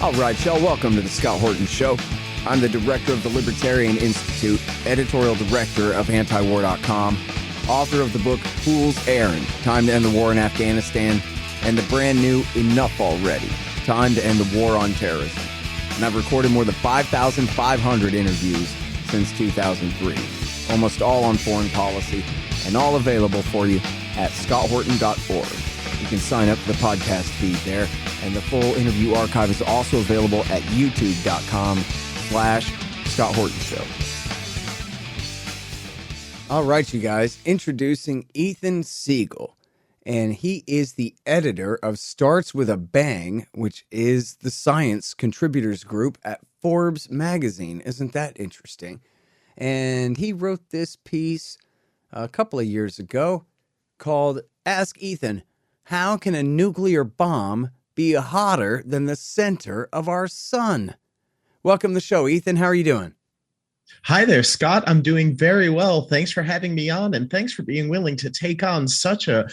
All right, y'all, welcome to the Scott Horton Show. I'm the director of the Libertarian Institute, editorial director of antiwar.com, author of the book Fool's Errand, Time to End the War in Afghanistan, and the brand new Enough Already, Time to End the War on Terrorism. And I've recorded more than 5,500 interviews since 2003, almost all on foreign policy, and all available for you at scotthorton.org. You can sign up for the podcast feed there, and the full interview archive is also available at youtube.com/Scott Horton Show. All right, you guys, introducing Ethan Siegel, and he is the editor of Starts With a Bang, which is the science contributors group at Forbes magazine. Isn't that interesting? And he wrote this piece a couple of years ago called Ask Ethan, How Can a Nuclear Bomb Be Hotter Than the Center of Our Sun? Welcome to the show, Ethan. How are you doing? Hi there, Scott. I'm doing very well. Thanks for having me on, and thanks for being willing to take on such an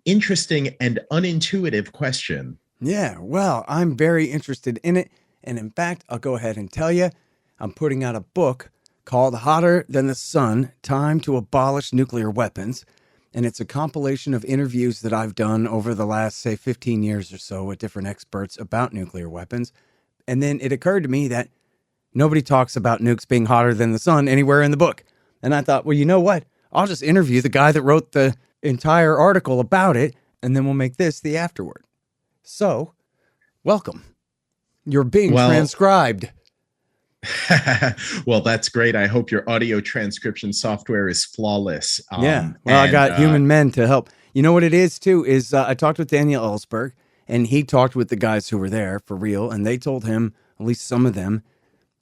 interesting and unintuitive question. Yeah, well, I'm very interested in it. And in fact, I'll go ahead and tell you, I'm putting out a book called Hotter Than the Sun, Time to Abolish Nuclear Weapons. And it's a compilation of interviews that I've done over the last, say, 15 years or so with different experts about nuclear weapons. And then it occurred to me that nobody talks about nukes being hotter than the sun anywhere in the book. And I thought, well, you know what? I'll just interview the guy that wrote the entire article about it, and then we'll make this the afterword. So, welcome. You're being transcribed. Well, that's great. I hope your audio transcription software is flawless. I got human men to help. You know what it is, too, is I talked with Daniel Ellsberg, and he talked with the guys who were there for real, and they told him, at least some of them,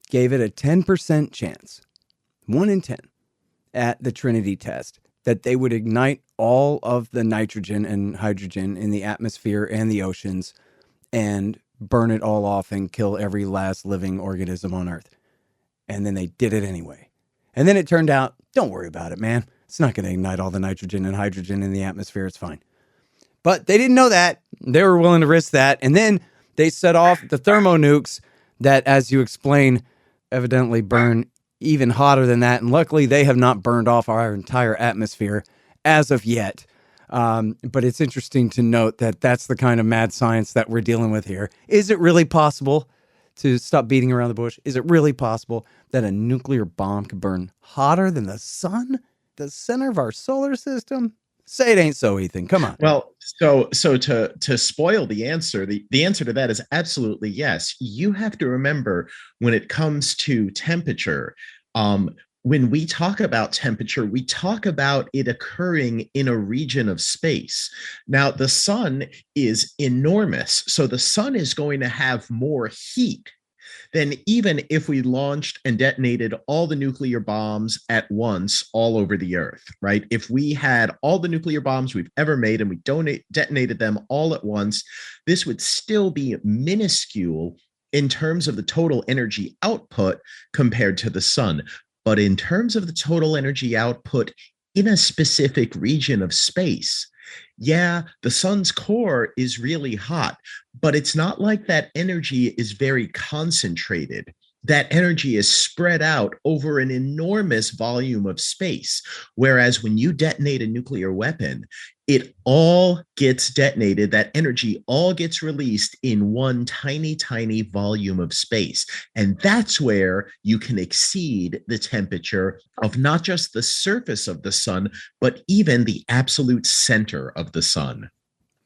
gave it a 10% chance, 1 in 10, at the Trinity test, that they would ignite all of the nitrogen and hydrogen in the atmosphere and the oceans and burn it all off and kill every last living organism on Earth. And then they did it anyway. And then it turned out, don't worry about it, man. It's not going to ignite all the nitrogen and hydrogen in the atmosphere. It's fine. But they didn't know that. They were willing to risk that. And then they set off the thermonukes that, as you explain, evidently burn even hotter than that. And luckily, they have not burned off our entire atmosphere as of yet. But it's interesting to note that that's the kind of mad science that we're dealing with here. Is it really possible, to stop beating around the bush, is it really possible that a nuclear bomb could burn hotter than the sun, the center of our solar system? Say it ain't so, Ethan. Come on. Well, so to spoil the answer, the answer to that is absolutely yes. You have to remember, when it comes to temperature, when we talk about temperature, we talk about it occurring in a region of space. Now, the sun is enormous, so the sun is going to have more heat than even if we launched and detonated all the nuclear bombs at once all over the Earth, right? If we had all the nuclear bombs we've ever made and we detonated them all at once, this would still be minuscule in terms of the total energy output compared to the sun. But in terms of the total energy output in a specific region of space, yeah, the sun's core is really hot, but it's not like that energy is very concentrated. That energy is spread out over an enormous volume of space. Whereas when you detonate a nuclear weapon, it all gets detonated. That energy all gets released in one tiny, tiny volume of space. And that's where you can exceed the temperature of not just the surface of the sun, but even the absolute center of the sun.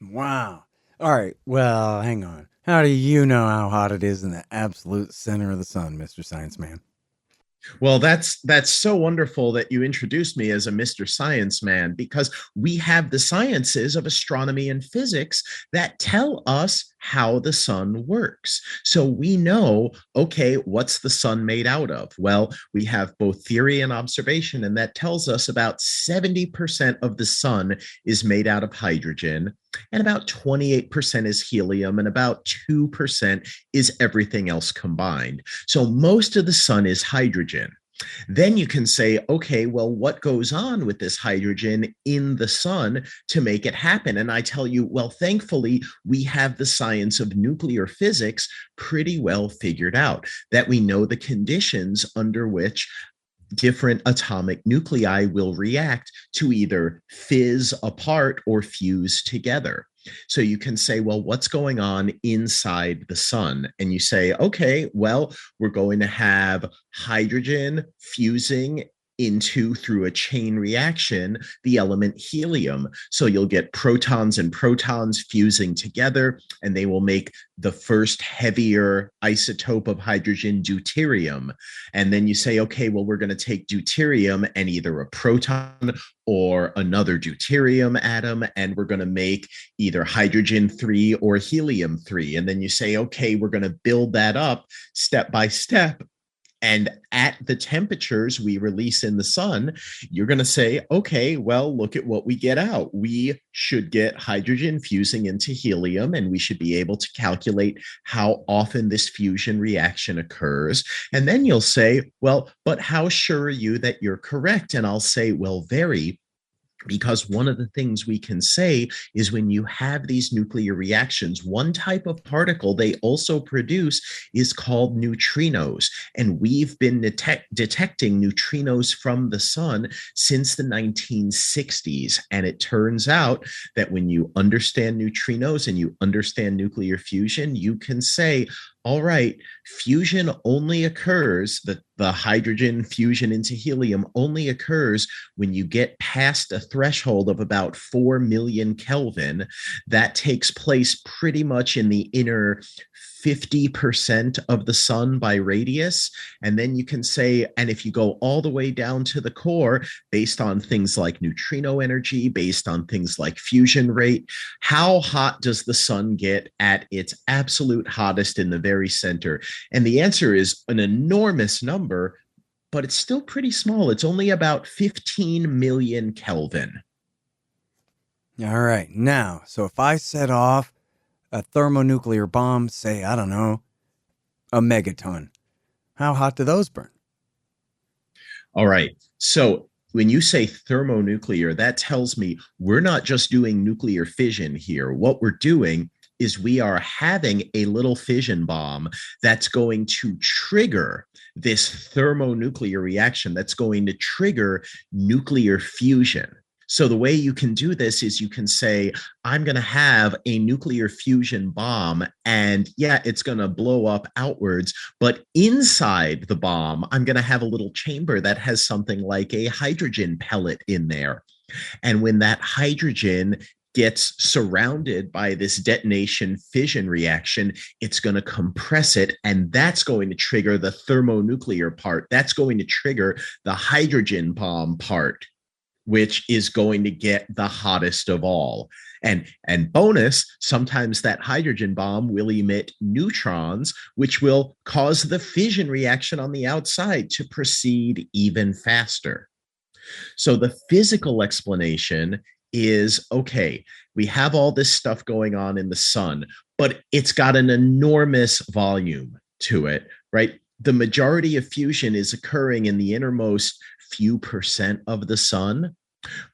Wow. All right. Well, hang on. How do you know how hot it is in the absolute center of the sun, Mr. Science Man? Well, that's so wonderful that you introduced me as a Mr. Science Man, because we have the sciences of astronomy and physics that tell us how the sun works. So we know, okay, what's the sun made out of? Well, we have both theory and observation, and that tells us about 70% of the sun is made out of hydrogen, and about 28% is helium, and about 2% is everything else combined. So most of the sun is hydrogen. Then you can say, okay, well, what goes on with this hydrogen in the sun to make it happen? And I tell you, well, thankfully, we have the science of nuclear physics pretty well figured out, that we know the conditions under which different atomic nuclei will react to either fizz apart or fuse together. So you can say, well, what's going on inside the sun? And you say, okay, well, we're going to have hydrogen fusing into, through a chain reaction, the element helium. So you'll get protons and protons fusing together, and they will make the first heavier isotope of hydrogen, deuterium. And then you say, okay, well, we're going to take deuterium and either a proton or another deuterium atom, and we're going to make either hydrogen 3 or helium 3. And then you say, okay, we're going to build that up step by step. And at the temperatures we release in the sun, you're going to say, okay, well, look at what we get out. We should get hydrogen fusing into helium, and we should be able to calculate how often this fusion reaction occurs. And then you'll say, well, but how sure are you that you're correct? And I'll say, well, very. Because one of the things we can say is when you have these nuclear reactions, one type of particle they also produce is called neutrinos. And we've been detecting neutrinos from the sun since the 1960s. And it turns out that when you understand neutrinos and you understand nuclear fusion, you can say, all right, fusion only occurs, the hydrogen fusion into helium only occurs when you get past a threshold of about 4 million Kelvin. That takes place pretty much in the inner 50% of the sun by radius. And then you can say, and if you go all the way down to the core, based on things like neutrino energy, based on things like fusion rate, how hot does the sun get at its absolute hottest in the very center? And the answer is an enormous number, but it's still pretty small. It's only about 15 million Kelvin. All right. Now, so if I set off a thermonuclear bomb, say, I don't know, a megaton, how hot do those burn? All right. So when you say thermonuclear, that tells me we're not just doing nuclear fission here. What we're doing is we are having a little fission bomb that's going to trigger this thermonuclear reaction, that's going to trigger nuclear fusion. So the way you can do this is you can say, I'm going to have a nuclear fusion bomb, and yeah, it's going to blow up outwards, but inside the bomb, I'm going to have a little chamber that has something like a hydrogen pellet in there. And when that hydrogen gets surrounded by this detonation fission reaction, it's going to compress it, and that's going to trigger the thermonuclear part. That's going to trigger the hydrogen bomb part, which is going to get the hottest of all. And bonus, sometimes that hydrogen bomb will emit neutrons, which will cause the fission reaction on the outside to proceed even faster. So the physical explanation is, okay, we have all this stuff going on in the sun, but it's got an enormous volume to it, right? The majority of fusion is occurring in the innermost few percent of the sun,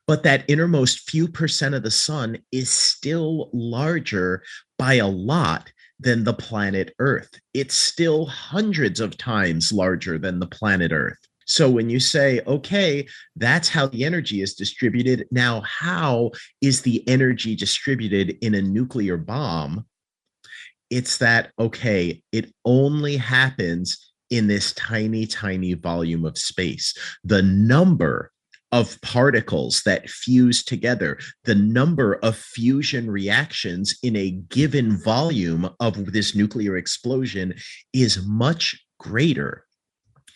but that innermost few percent of the sun is still larger by a lot than the planet Earth. It's still hundreds of times larger than the planet Earth. So when you say, okay, that's how the energy is distributed, now how is the energy distributed in a nuclear bomb? It's that, okay, it only happens in this tiny, tiny volume of space. The number of particles that fuse together, the number of fusion reactions in a given volume of this nuclear explosion is much greater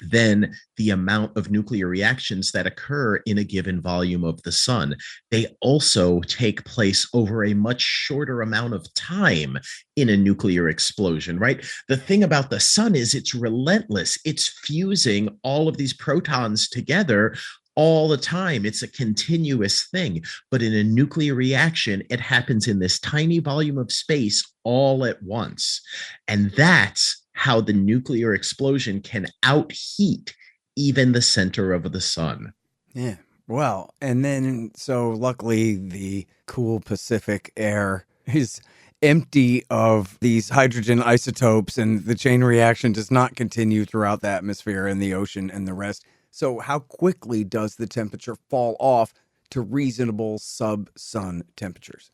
than the amount of nuclear reactions that occur in a given volume of the sun. They also take place over a much shorter amount of time in a nuclear explosion, right? The thing about the sun is it's relentless. It's fusing all of these protons together all the time. It's a continuous thing. But in a nuclear reaction, it happens in this tiny volume of space all at once. And that's how the nuclear explosion can outheat even the center of the sun. Yeah. Well, and then so luckily the cool Pacific air is empty of these hydrogen isotopes and the chain reaction does not continue throughout the atmosphere and the ocean and the rest. So how quickly does the temperature fall off to reasonable sub-sun temperatures?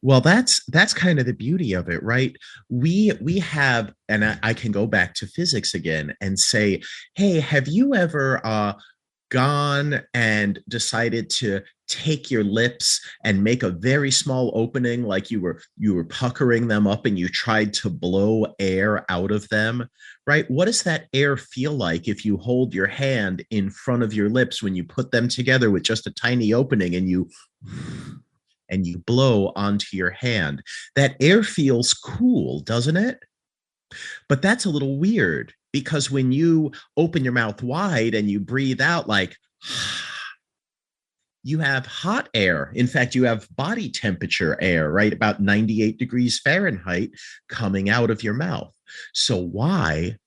Well, that's kind of the beauty of it, right? We have, and I can go back to physics again and say, hey, have you ever gone and decided to take your lips and make a very small opening, like you were puckering them up and you tried to blow air out of them, right? What does that air feel like if you hold your hand in front of your lips when you put them together with just a tiny opening and you blow onto your hand? That air feels cool, doesn't it? But that's a little weird because when you open your mouth wide and you breathe out like, you have hot air. In fact, you have body temperature air, right? About 98 degrees Fahrenheit coming out of your mouth. So why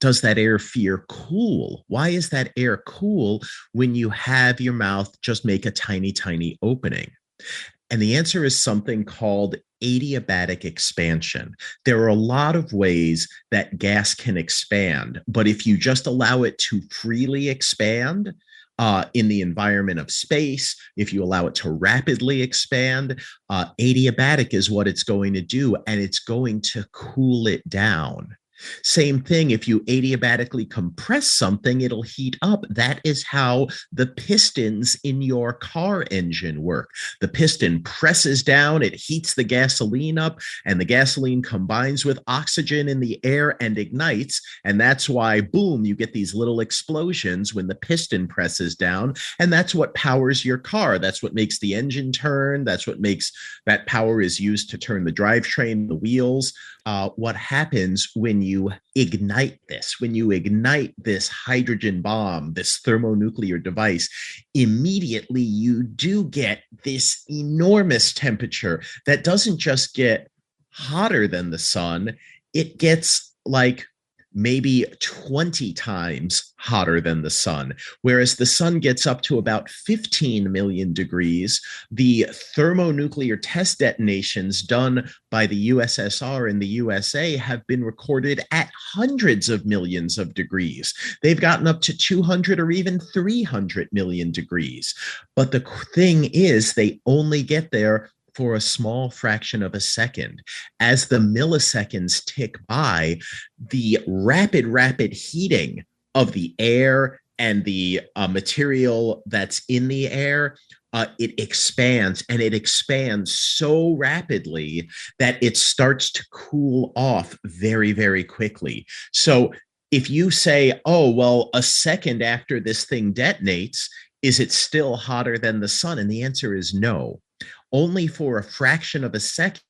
does that air feel cool? Why is that air cool when you have your mouth just make a tiny, tiny opening? And the answer is something called adiabatic expansion. There are a lot of ways that gas can expand, but if you just allow it to freely expand in the environment of space, if you allow it to rapidly expand, adiabatic is what it's going to do, and it's going to cool it down. Same thing, if you adiabatically compress something, it'll heat up. That is how the pistons in your car engine work. The piston presses down, it heats the gasoline up, and the gasoline combines with oxygen in the air and ignites. And that's why, boom, you get these little explosions when the piston presses down. And that's what powers your car. That's what makes the engine turn. That's what makes that power is used to turn the drivetrain, the wheels. What happens when you ignite this hydrogen bomb, this thermonuclear device, immediately you do get this enormous temperature that doesn't just get hotter than the sun, it gets like maybe 20 times hotter than the sun. Whereas the sun gets up to about 15 million degrees, the thermonuclear test detonations done by the USSR and the USA have been recorded at hundreds of millions of degrees. They've gotten up to 200 or even 300 million degrees. But the thing is, they only get there for a small fraction of a second. As the milliseconds tick by, the rapid heating of the air and the material that's in the air, it expands, and it expands so rapidly that it starts to cool off very, very quickly. So if you say, oh, well, a second after this thing detonates, is it still hotter than the sun? And the answer is no. Only for a fraction of a second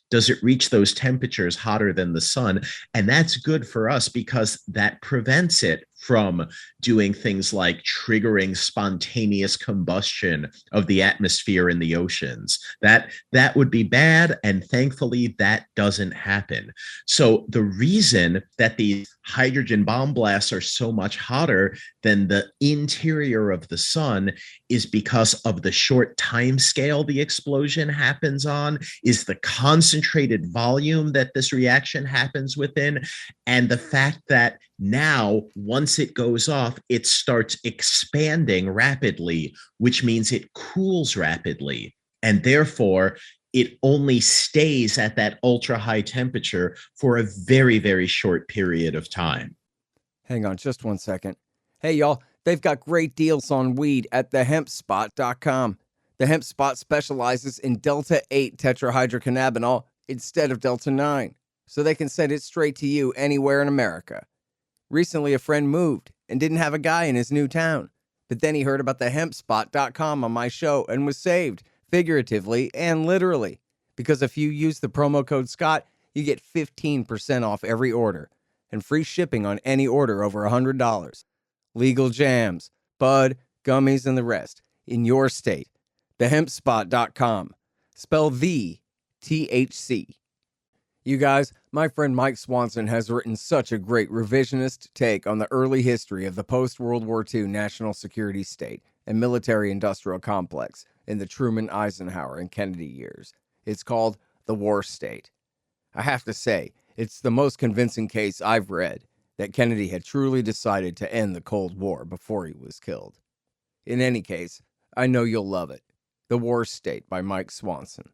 does it reach those temperatures hotter than the sun. And that's good for us because that prevents it from doing things like triggering spontaneous combustion of the atmosphere in the oceans. That would be bad, and thankfully that doesn't happen. So the reason that these hydrogen bomb blasts are so much hotter than the interior of the sun is because of the short time scale the explosion happens on, is the concentrated volume that this reaction happens within, and the fact that now, once it goes off, it starts expanding rapidly, which means it cools rapidly. And therefore, it only stays at that ultra high temperature for a very, very short period of time. Hang on just one second. Hey, y'all, they've got great deals on weed at thehempspot.com. The Hemp Spot specializes in Delta 8 tetrahydrocannabinol instead of Delta 9, so they can send it straight to you anywhere in America. Recently, a friend moved and didn't have a guy in his new town, but then he heard about the hempspot.com on my show and was saved, figuratively and literally, because if you use the promo code Scott, you get 15% off every order and free shipping on any order over $100. Legal jams, bud, gummies, and the rest in your state. Thehempspot.com. Spell the THC. You guys, my friend Mike Swanson has written such a great revisionist take on the early history of the post-World War II national security state and military-industrial complex in the Truman, Eisenhower, and Kennedy years. It's called The War State. I have to say, it's the most convincing case I've read that Kennedy had truly decided to end the Cold War before he was killed. In any case, I know you'll love it. The War State by Mike Swanson.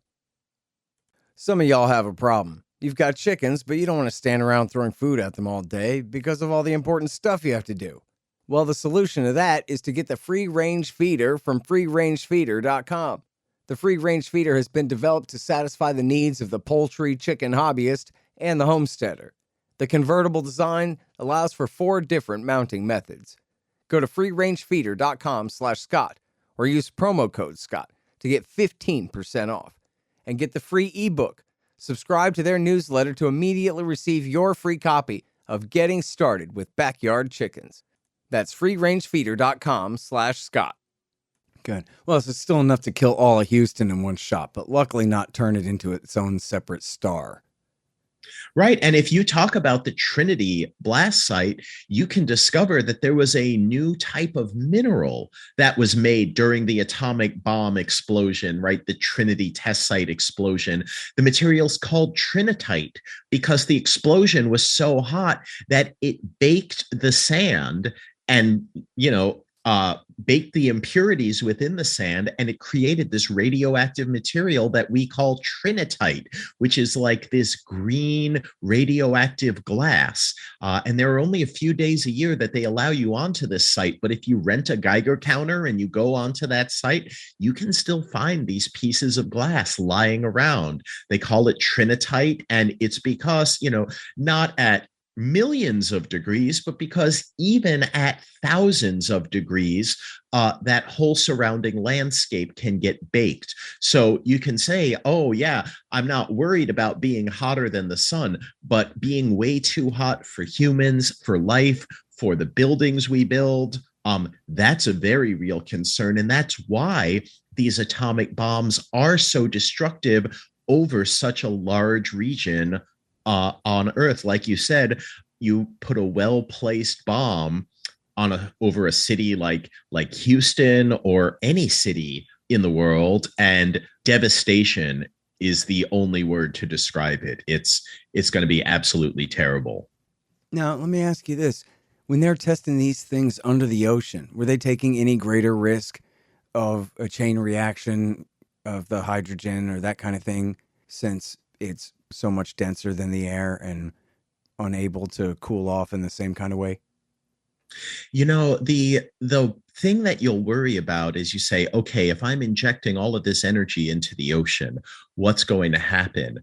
Some of y'all have a problem. You've got chickens, but you don't want to stand around throwing food at them all day because of all the important stuff you have to do. Well, the solution to that is to get the free-range feeder from freerangefeeder.com. The free-range feeder has been developed to satisfy the needs of the poultry, chicken hobbyist, and the homesteader. The convertible design allows for 4 different mounting methods. Go to freerangefeeder.com/Scott or use promo code Scott to get 15% off and get the free ebook. Subscribe to their newsletter to immediately receive your free copy of Getting Started with Backyard Chickens. That's freerangefeeder.com/Scott. Good. Well, it's still enough to kill all of Houston in one shot, but luckily not turn it into its own separate star. Right. And if you talk about the Trinity blast site, you can discover that there was a new type of mineral that was made during the atomic bomb explosion, right? The Trinity test site explosion. The material's called trinitite because the explosion was so hot that it baked the sand and, baked the impurities within the sand, and it created this radioactive material that we call trinitite, which is like this green radioactive glass. And there are only a few days a year that they allow you onto this site. But if you rent a Geiger counter and you go onto that site, you can still find these pieces of glass lying around. They call it trinitite, and it's because, not at millions of degrees, but because even at thousands of degrees, that whole surrounding landscape can get baked. So you can say, oh, yeah, I'm not worried about being hotter than the sun, but being way too hot for humans, for life, for the buildings we build, that's a very real concern. And that's why these atomic bombs are so destructive over such a large region on Earth. Like you said, you put a well-placed bomb over a city like Houston or any city in the world, and devastation is the only word to describe it. It's going to be absolutely terrible. Now, let me ask you this. When they're testing these things under the ocean, were they taking any greater risk of a chain reaction of the hydrogen or that kind of thing, since it's so much denser than the air and unable to cool off in the same kind of way? The thing that you'll worry about is you say, okay, if I'm injecting all of this energy into the ocean, what's going to happen?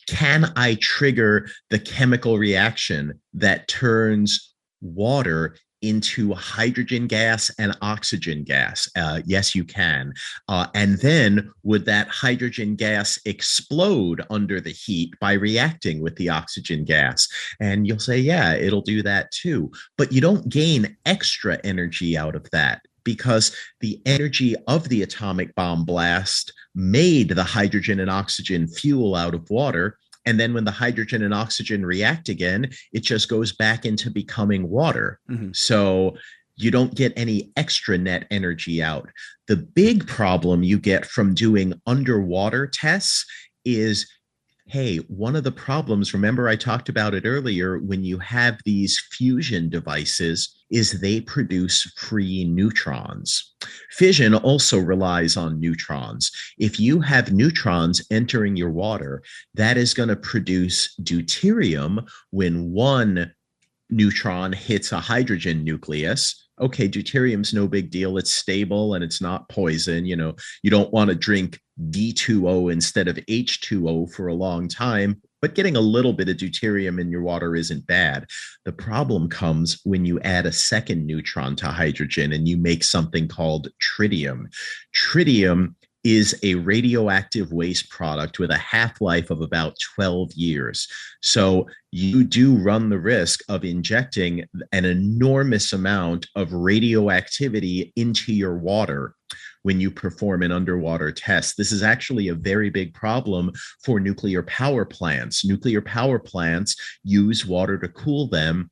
Can I trigger the chemical reaction that turns water into hydrogen gas and oxygen gas? Yes, you can. And then would that hydrogen gas explode under the heat by reacting with the oxygen gas? And you'll say, yeah, it'll do that too. But you don't gain extra energy out of that, because the energy of the atomic bomb blast made the hydrogen and oxygen fuel out of water. And then when the hydrogen and oxygen react again, it just goes back into becoming water. Mm-hmm. So you don't get any extra net energy out. The big problem you get from doing underwater tests is, hey, one of the problems, remember I talked about it earlier, when you have these fusion devices, is they produce free neutrons. Fission also relies on neutrons. If you have neutrons entering your water, that is going to produce deuterium when one neutron hits a hydrogen nucleus. Okay, deuterium's no big deal. It's stable and it's not poison. You don't want to drink D2O instead of H2O for a long time, but getting a little bit of deuterium in your water isn't bad. The problem comes when you add a second neutron to hydrogen and you make something called tritium. Tritium is a radioactive waste product with a half-life of about 12 years. So you do run the risk of injecting an enormous amount of radioactivity into your water, when you perform an underwater test. This is actually a very big problem for nuclear power plants. Nuclear power plants use water to cool them,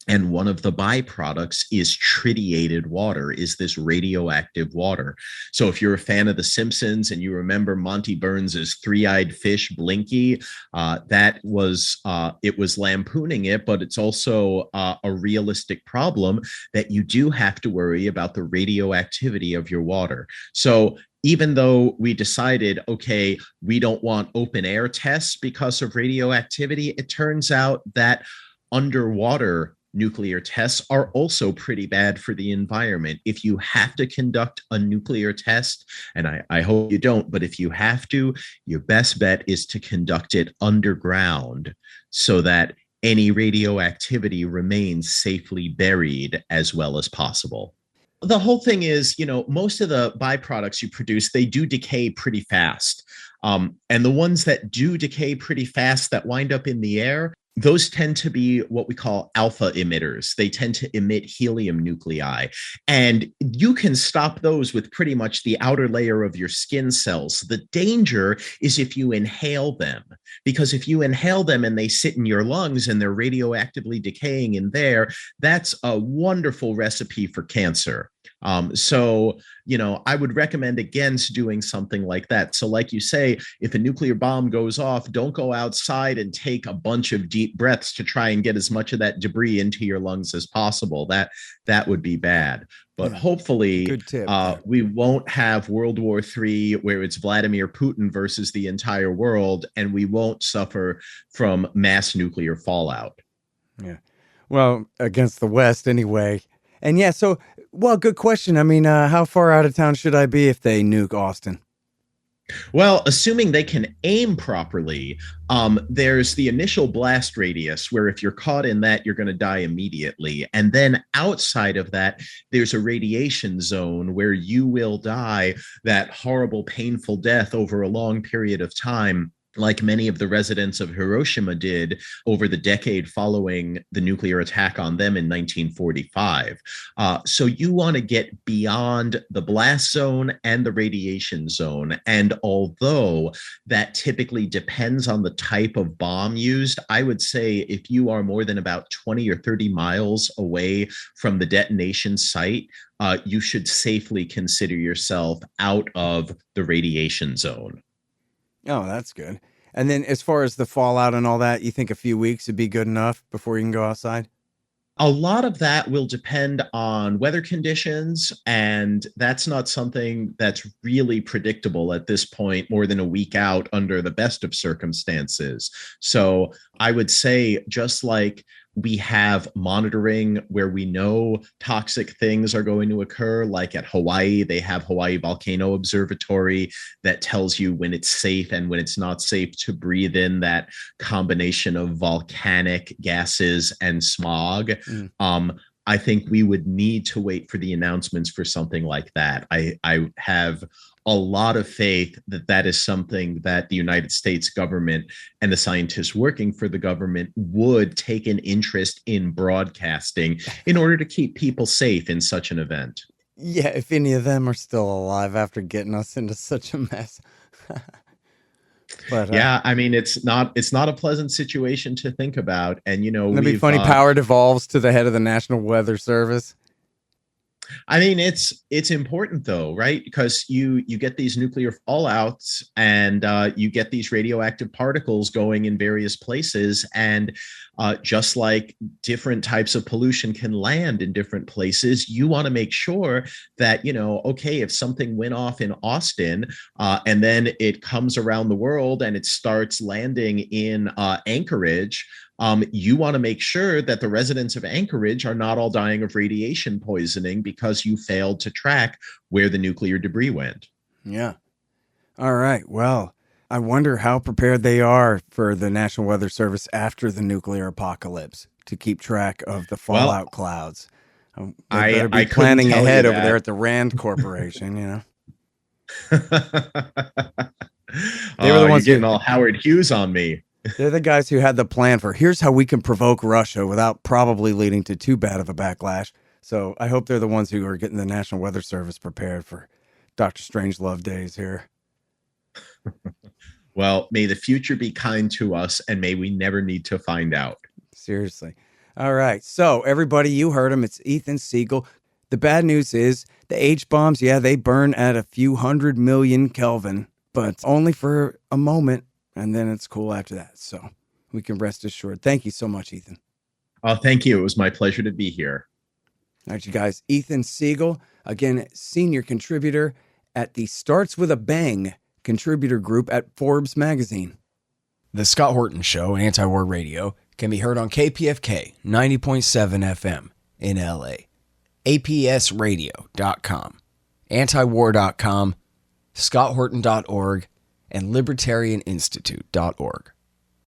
and one of the byproducts is tritiated water, is this radioactive water. So if you're a fan of The Simpsons and you remember Monty Burns's three-eyed fish, Blinky, it was lampooning it, but it's also a realistic problem that you do have to worry about the radioactivity of your water. So even though we decided, okay, we don't want open air tests because of radioactivity, it turns out that underwater nuclear tests are also pretty bad for the environment. If you have to conduct a nuclear test, and I hope you don't, but if you have to, your best bet is to conduct it underground so that any radioactivity remains safely buried as well as possible. The whole thing is, most of the byproducts you produce, they do decay pretty fast. And the ones that do decay pretty fast that wind up in the air, those tend to be what we call alpha emitters. They tend to emit helium nuclei. And you can stop those with pretty much the outer layer of your skin cells. The danger is if you inhale them, because if you inhale them and they sit in your lungs and they're radioactively decaying in there, that's a wonderful recipe for cancer. I would recommend against doing something like that. So like you say, if a nuclear bomb goes off, don't go outside and take a bunch of deep breaths to try and get as much of that debris into your lungs as possible. That would be bad. But hopefully we won't have World War III where it's Vladimir Putin versus the entire world, and we won't suffer from mass nuclear fallout. Yeah. Well, against the West anyway. And good question. I mean, how far out of town should I be if they nuke Austin? Well, assuming they can aim properly, there's the initial blast radius where if you're caught in that, you're going to die immediately. And then outside of that, there's a radiation zone where you will die that horrible, painful death over a long period of time, like many of the residents of Hiroshima did over the decade following the nuclear attack on them in 1945. So you want to get beyond the blast zone and the radiation zone. And although that typically depends on the type of bomb used, I would say if you are more than about 20 or 30 miles away from the detonation site, you should safely consider yourself out of the radiation zone. Oh, that's good. And then as far as the fallout and all that, you think a few weeks would be good enough before you can go outside? A lot of that will depend on weather conditions, and that's not something that's really predictable at this point more than a week out under the best of circumstances. So I would say, just like we have monitoring where we know toxic things are going to occur, like at Hawaii, they have Hawaii Volcano Observatory that tells you when it's safe and when it's not safe to breathe in that combination of volcanic gases and smog. I think we would need to wait for the announcements for something like that. I have a lot of faith that that is something that the United States government and the scientists working for the government would take an interest in broadcasting in order to keep people safe in such an event. Yeah, if any of them are still alive after getting us into such a mess. But yeah, I mean, it's not a pleasant situation to think about. And, it'd be funny. Power devolves to the head of the National Weather Service. I mean, it's important though, right? Because you get these nuclear fallouts and you get these radioactive particles going in various places. And just like different types of pollution can land in different places, you want to make sure that, okay, if something went off in Austin and then it comes around the world and it starts landing in Anchorage, you want to make sure that the residents of Anchorage are not all dying of radiation poisoning because you failed to track where the nuclear debris went. Yeah. All right. Well, I wonder how prepared they are for the National Weather Service after the nuclear apocalypse to keep track of the fallout clouds. They better be planning ahead over there at the Rand Corporation, They were the ones getting all Howard Hughes on me. They're the guys who had the plan for here's how we can provoke Russia without probably leading to too bad of a backlash. So I hope they're the ones who are getting the National Weather Service prepared for Dr. Strangelove days here. Well, may the future be kind to us, and may we never need to find out. Seriously. All right. So, everybody, you heard him. It's Ethan Siegel. The bad news is the H-bombs, yeah, they burn at a few 100 million Kelvin, but only for a moment, and then it's cool after that. So we can rest assured. Thank you so much, Ethan. Oh, thank you. It was my pleasure to be here. All right, you guys. Ethan Siegel, again, senior contributor at the Starts With a Bang contributor group at Forbes magazine. The Scott Horton Show, Anti-War Radio, can be heard on KPFK 90.7 FM in LA, APSradio.com, antiwar.com, scotthorton.org, and libertarianinstitute.org.